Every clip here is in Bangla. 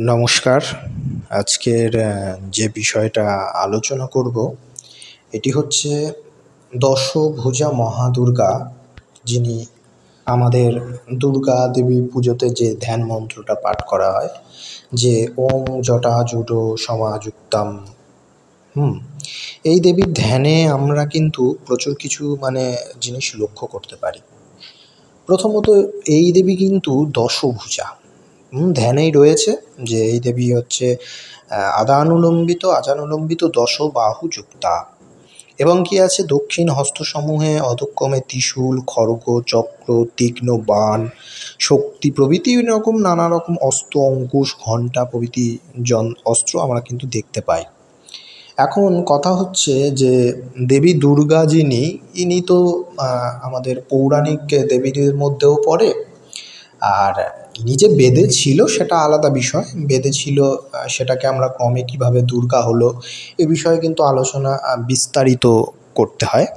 নমস্কার। আজকের যে বিষয়টা আলোচনা করব এটি হচ্ছে দশভুজা মহাদুর্গা, যিনি আমাদের দুর্গা দেবী পুজোতে যে ধ্যান মন্ত্রটা পাঠ করা হয়, যে ওম জটাজুটো সমাযুক্তাম। এই দেবীর ধ্যানে আমরা কিন্তু প্রচুর কিছু জিনিস লক্ষ্য করতে পারি। প্রথমত, এই দেবী কিন্তু দশভুজা। ধ্যানেই রয়েছে যে এই দেবী হচ্ছে আদানুলম্বিত আজানুলম্বিত দশবাহু যুক্তা, এবং কি আছে, দক্ষিণ হস্তসমূহে অধোক্রমে ত্রিশূল, খড়গ, চক্র, তীক্ষ্ণ বাণ, শক্তি প্রভৃতি রকম নানা রকম অস্ত্র, অঙ্কুশ, ঘণ্টা প্রভৃতি অস্ত্র আমরা কিন্তু দেখতে পাই। এখন কথা হচ্ছে যে দেবী দুর্গা যিনি, ইনি তো আমাদের পৌরাণিক দেবীদের মধ্যেও পড়ে। আর ইনি যে বেদে ছিল সেটা আলাদা বিষয়, বেদে ছিল সেটাকে আমরা ক্রমে কীভাবে দুর্গা হলো এ বিষয়ে কিন্তু আলোচনা বিস্তারিত করতে হয়,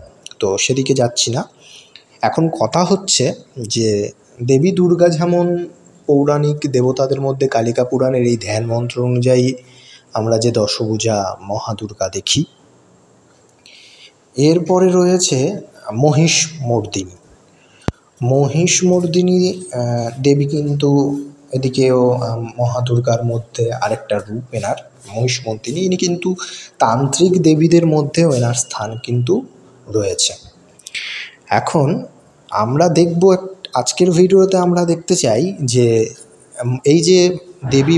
তো সেদিকে যাচ্ছি না। এখন কথা হচ্ছে যে দেবী দুর্গা যেমন পৌরাণিক দেবতাদের মধ্যে কালিকা পুরাণের এই ধ্যান মন্ত্র অনুযায়ী আমরা যে দশভুজা মহাদুর্গা দেখি, এরপরে রয়েছে মহিষমর্দিনী। মহিষমর্দিনী দেবী কিন্তু এদিকেও মহাদুর্গার মধ্যে আরেকটা রূপ এনার, মহিষমর্দিনী। ইনি কিন্তু তান্ত্রিক দেবীদের মধ্যেও এনার স্থান কিন্তু রয়েছে। এখন আমরা দেখব, আজকের ভিডিওতে আমরা দেখতে চাই যে এই যে দেবী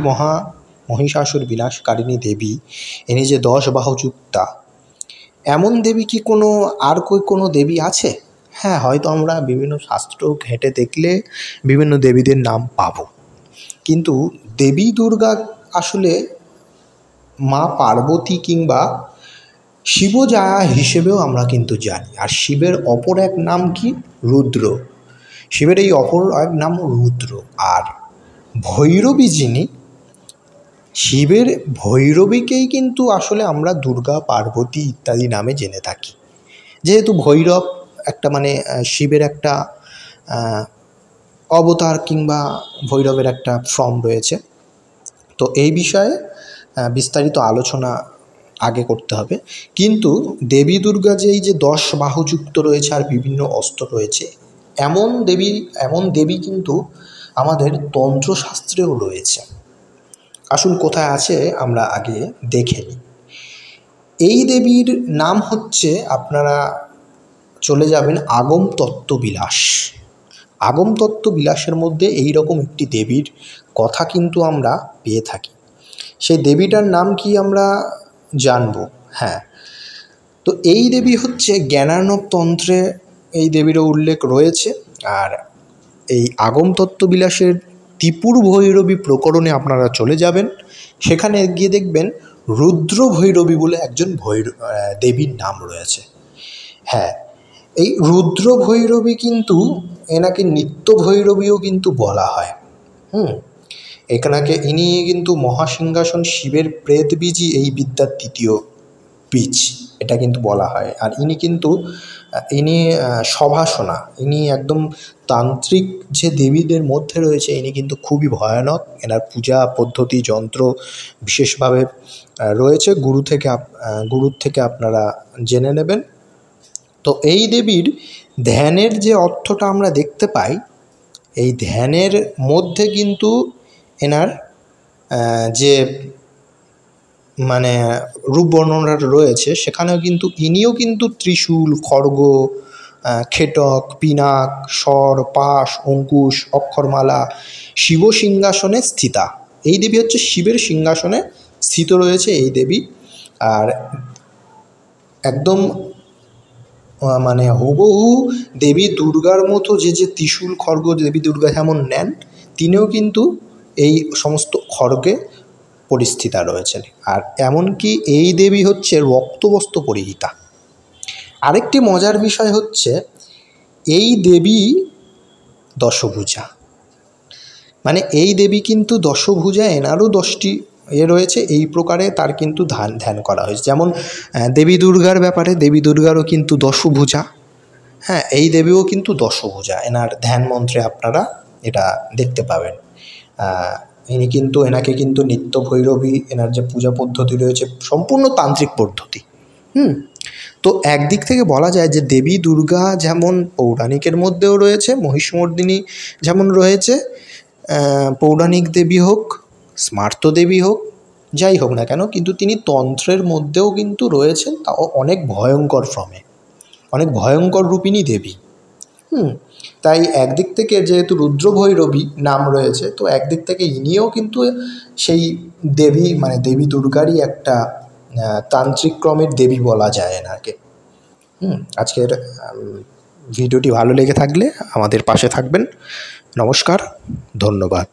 মহিষাসুর বিনাশকারিণী দেবী, ইনি যে 10 বাহুযুক্তা, এমন দেবী কি কোনো দেবী আছে? হ্যাঁ, হয়তো আমরা বিভিন্ন শাস্ত্র ঘেঁটে দেখলে বিভিন্ন দেবীদের নাম পাব, কিন্তু দেবী দুর্গা আসলে মা পার্বতী কিংবা শিবজায়া হিসেবেও আমরা কিন্তু জানি। আর শিবের অপর এক নাম কি? রুদ্র। শিবের এই অপর এক নাম রুদ্র। আর ভৈরবী যিনি, শিবের ভৈরবীকেই কিন্তু আসলে আমরা দুর্গা, পার্বতী ইত্যাদি নামে জেনে থাকি, যেহেতু ভৈরব একটা শিবের একটা অবতার কিংবা ভৈরবের একটা ফর্ম রয়েছে। তো এই বিষয়ে বিস্তারিত আলোচনা আগে করতে হবে। কিন্তু দেবী দুর্গা যে এই যে 10 বাহুযুক্ত রয়েছে আর বিভিন্ন অস্ত্র রয়েছে, এমন দেবী কিন্তু আমাদের তন্ত্রশাস্ত্রেও রয়েছে। আসুন কোথায় আছে আমরা আগে দেখে নিই। এই দেবীর নাম হচ্ছে, আপনারা চলে যাবেন আগম তত্ত্ববিলাস। আগম তত্ত্ববিলাসের মধ্যে এই রকম একটি দেবীর কথা কিন্তু আমরা পেয়ে থাকি। সেই দেবীটার নাম কি আমরা জানব। হ্যাঁ, তো এই দেবী হচ্ছে জ্ঞানার্ণব তন্ত্রে এই দেবীরও উল্লেখ রয়েছে। আর এই আগম তত্ত্ববিলাসের ত্রিপুর ভৈরবী প্রকরণে আপনারা চলে যাবেন, সেখানে গিয়ে দেখবেন রুদ্র ভৈরবী বলে একজন দেবীর নাম রয়েছে। হ্যাঁ, এই রুদ্র ভৈরবী কিন্তু এনাকে নিত্য ভৈরবীও কিন্তু বলা হয়। ইনি কিন্তু মহাসিংহাসন শিবের প্রেত বীজই এই বিদ্যার তৃতীয় বীজ, এটা কিন্তু বলা হয়। আর ইনি সভাসনা, ইনি একদম তান্ত্রিক যে দেবীদের মধ্যে রয়েছে, ইনি কিন্তু খুবই ভয়ানক। এনার পূজা পদ্ধতি, যন্ত্র বিশেষভাবে রয়েছে, গুরুর থেকে আপনারা জেনে নেবেন। তো এই দেবীর ধ্যানের যে অর্থটা আমরা দেখতে পাই, এই ধ্যানের মধ্যে কিন্তু এনার যে রূপ বর্ণনা রয়েছে, সেখানেও কিন্তু ইনিও কিন্তু ত্রিশূল, খড়গ, খেটক, পিনাক, স্বর, পাশ, অঙ্কুশ, অক্ষরমালা, শিব সিংহাসনে স্থিতা। এই দেবী হচ্ছে শিবের সিংহাসনে স্থিত রয়েছে এই দেবী। আর একদম হুবহু দেবী দুর্গার মতো যে ত্রিশূল, খড়গ দেবী দুর্গা যেমন নেন, তিনিও কিন্তু এই সমস্ত খড়গে পরিস্থিতা রয়েছেন। আর এমনকি এই দেবী হচ্ছে রক্তবস্ত্র পরিহিতা। আরেকটি মজার বিষয় হচ্ছে, এই দেবী দশভুজা, এই দেবী কিন্তু দশভুজা, এনারও 10টি রয়েছে। এই প্রকারে তার কিন্তু ধ্যান করা হয়েছে। যেমন দেবী দুর্গার ব্যাপারে, দেবী দুর্গারও কিন্তু দশভুজা। হ্যাঁ, এই দেবীও কিন্তু দশভুজা, এনার ধ্যান মন্ত্রে আপনারা এটা দেখতে পাবেন। ইনি কিন্তু এনাকে কিন্তু নিত্য ভৈরবী, এনার যে পূজা পদ্ধতি রয়েছে সম্পূর্ণ তান্ত্রিক পদ্ধতি। তো একদিক থেকে বলা যায় যে দেবী দুর্গা যেমন পৌরাণিকের মধ্যেও রয়েছে, মহিষমর্দিনী যেমন রয়েছে, পৌরাণিক দেবী হোক, স্মার্ত দেবী হোক, যাই হোক না কেন, কিন্তু তিনি তন্ত্রের মধ্যেও কিন্তু রয়েছেন, তাও অনেক ভয়ঙ্কর ফর্মে, অনেক ভয়ঙ্কর রূপিণী দেবী। তাই একদিক থেকে যেহেতু রুদ্রভৈরবী নাম রয়েছে, তো একদিক থেকে ইনিও কিন্তু সেই দেবী, মানে দেবী দুর্গারই একটা তান্ত্রিক ক্রমের দেবী বলা যায় এনাকে। আজকের ভিডিওটি ভালো লেগে থাকলে আমাদের পাশে থাকবেন। নমস্কার, ধন্যবাদ।